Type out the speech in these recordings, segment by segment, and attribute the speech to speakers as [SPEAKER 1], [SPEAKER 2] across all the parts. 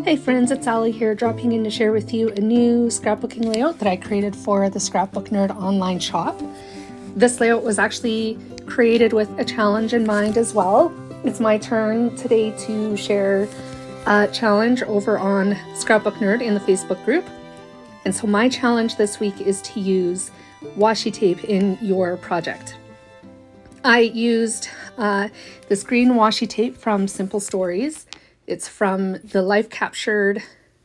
[SPEAKER 1] Hey friends, it's Allie here, dropping in to share with you a new scrapbooking layout that I created for the Scrapbook Nerd online shop. This layout was actually created with a challenge in mind as well. It's my turn today to share a challenge over on Scrapbook Nerd in the Facebook group. And so my challenge this week is to use washi tape in your project. I used this green washi tape from Simple Stories. It's from the Life Captured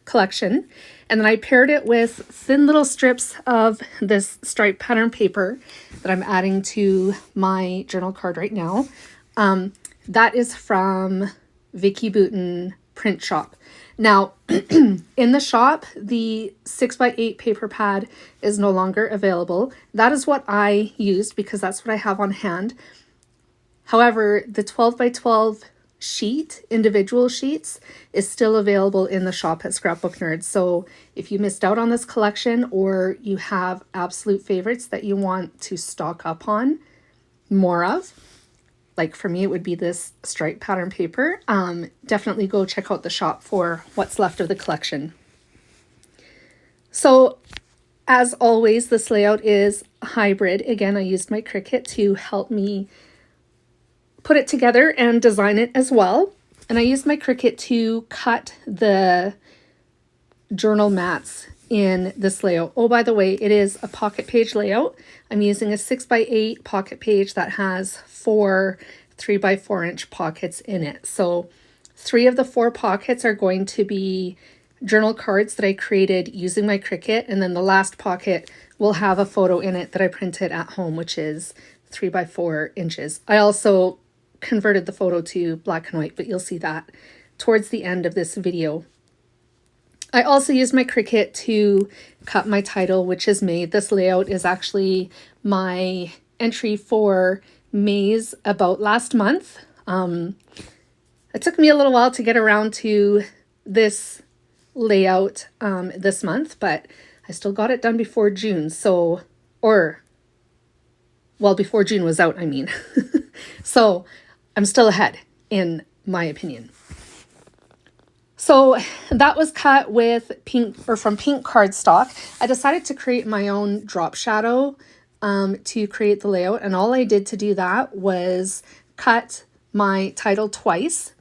[SPEAKER 1] collection. And then I paired it with thin little strips of this striped pattern paper that I'm adding to my journal card right now. That is from Vicki Boutin print shop. Now, in the shop, the 6x8 paper pad is no longer available. That is what I used because that's what I have on hand. However, the 12x12 sheet, individual sheets, is still available in the shop at Scrapbook Nerd. So if you missed out on this collection or you have absolute favorites that you want to stock up on more of, like for me, it would be this striped pattern paper. Definitely go check out the shop for what's left of the collection. So as always, this layout is hybrid. Again, I used my Cricut to help me put it together and design it as well. And I used my Cricut to cut the journal mats in this layout. Oh, by the way, it is a pocket page layout. I'm using a 6x8 pocket page that has 4 3x4 inch pockets in it. So 3 of the 4 pockets are going to be journal cards that I created using my Cricut. And then the last pocket will have a photo in it that I printed at home, which is 3x4 inches. I also converted the photo to black and white, but you'll see that towards the end of this video. I also used my Cricut to cut my title, which is made. This layout is actually my entry for May's About Last Month. It took me a little while to get around to this layout this month, but I still got it done before June. So, before June was out, I mean. So I'm still ahead, in my opinion. So that was cut with from pink cardstock. I decided to create my own drop shadow to create the layout. And all I did to do that was cut my title twice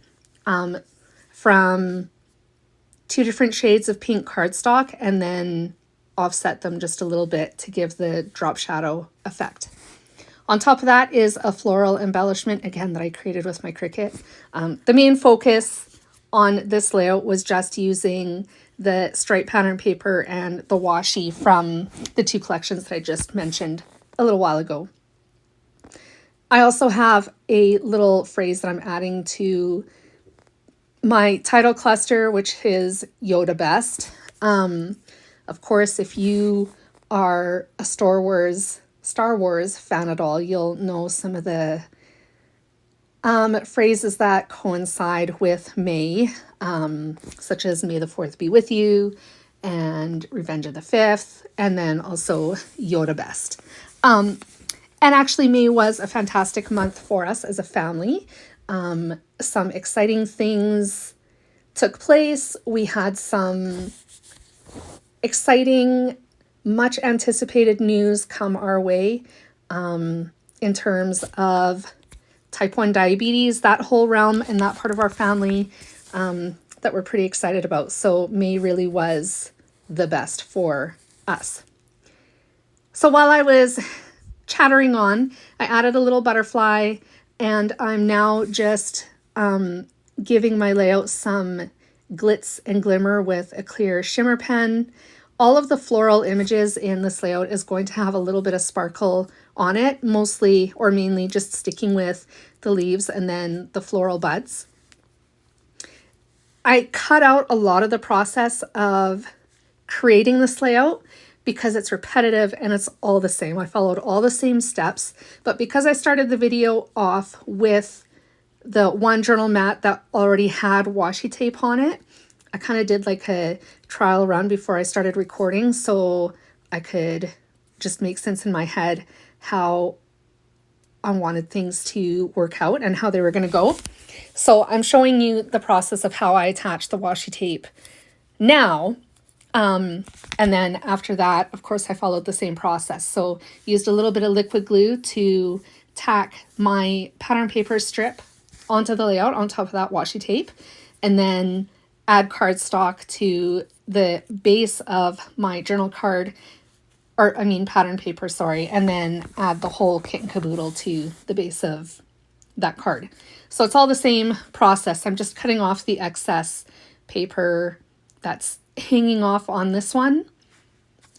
[SPEAKER 1] from 2 different shades of pink cardstock and then offset them just a little bit to give the drop shadow effect. On top of that is a floral embellishment, again, that I created with my Cricut. The main focus on this layout was just using the striped pattern paper and the washi from the 2 collections that I just mentioned a little while ago. I also have a little phrase that I'm adding to my title cluster, which is Yoda Best. Of course, if you are a Star Wars fan at all, you'll know some of the phrases that coincide with May, such as May the 4th be with you and Revenge of the 5th, and then also Yoda Best. And actually May was a fantastic month for us as a family. Some exciting things took place. We had some exciting, much anticipated news come our way in terms of type 1 diabetes, that whole realm and that part of our family that we're pretty excited about. So May really was the best for us. So while I was chattering on, I added a little butterfly and I'm now just giving my layout some glitz and glimmer with a clear shimmer pen. All of the floral images in this layout is going to have a little bit of sparkle on it, mostly or mainly just sticking with the leaves and then the floral buds. I cut out a lot of the process of creating this layout because it's repetitive and it's all the same. I followed all the same steps, but because I started the video off with the one journal mat that already had washi tape on it, I kind of did like a trial run before I started recording so I could just make sense in my head how I wanted things to work out and how they were going to go. So I'm showing you the process of how I attach the washi tape now. And then after that, of course, I followed the same process. So used a little bit of liquid glue to tack my pattern paper strip onto the layout on top of that washi tape, and then add cardstock to the base of my journal card, or I mean pattern paper, sorry, and then add the whole kit and caboodle to the base of that card. So it's all the same process. I'm just cutting off the excess paper that's hanging off on this one.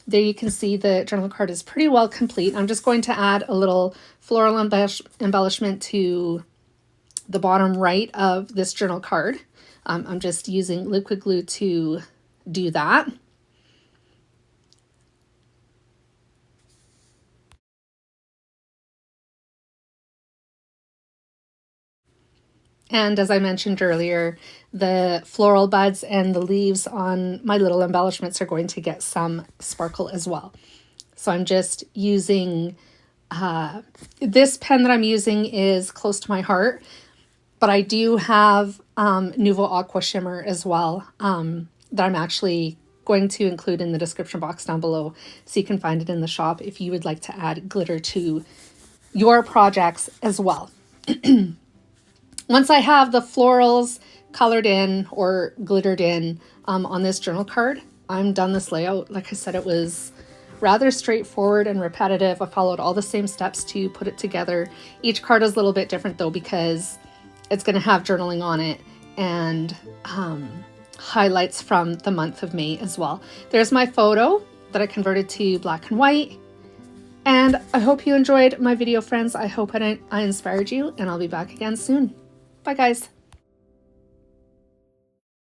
[SPEAKER 1] There you can see the journal card is pretty well complete. I'm just going to add a little floral embellishment to the bottom right of this journal card. I'm just using liquid glue to do that. And as I mentioned earlier, the floral buds and the leaves on my little embellishments are going to get some sparkle as well. So I'm just using, this pen that I'm using is close to my heart, but I do have Nuvo Aqua Shimmer as well, that I'm actually going to include in the description box down below, so you can find it in the shop if you would like to add glitter to your projects as well. Once I have the florals colored in or glittered in on this journal card, I'm done this layout. Like I said, it was rather straightforward and repetitive. I followed all the same steps to put it together. Each card is a little bit different though, because it's going to have journaling on it and highlights from the month of May as well. There's my photo that I converted to black and white. And I hope you enjoyed my video, friends. I hope I inspired you, and I'll be back again soon. Bye, guys.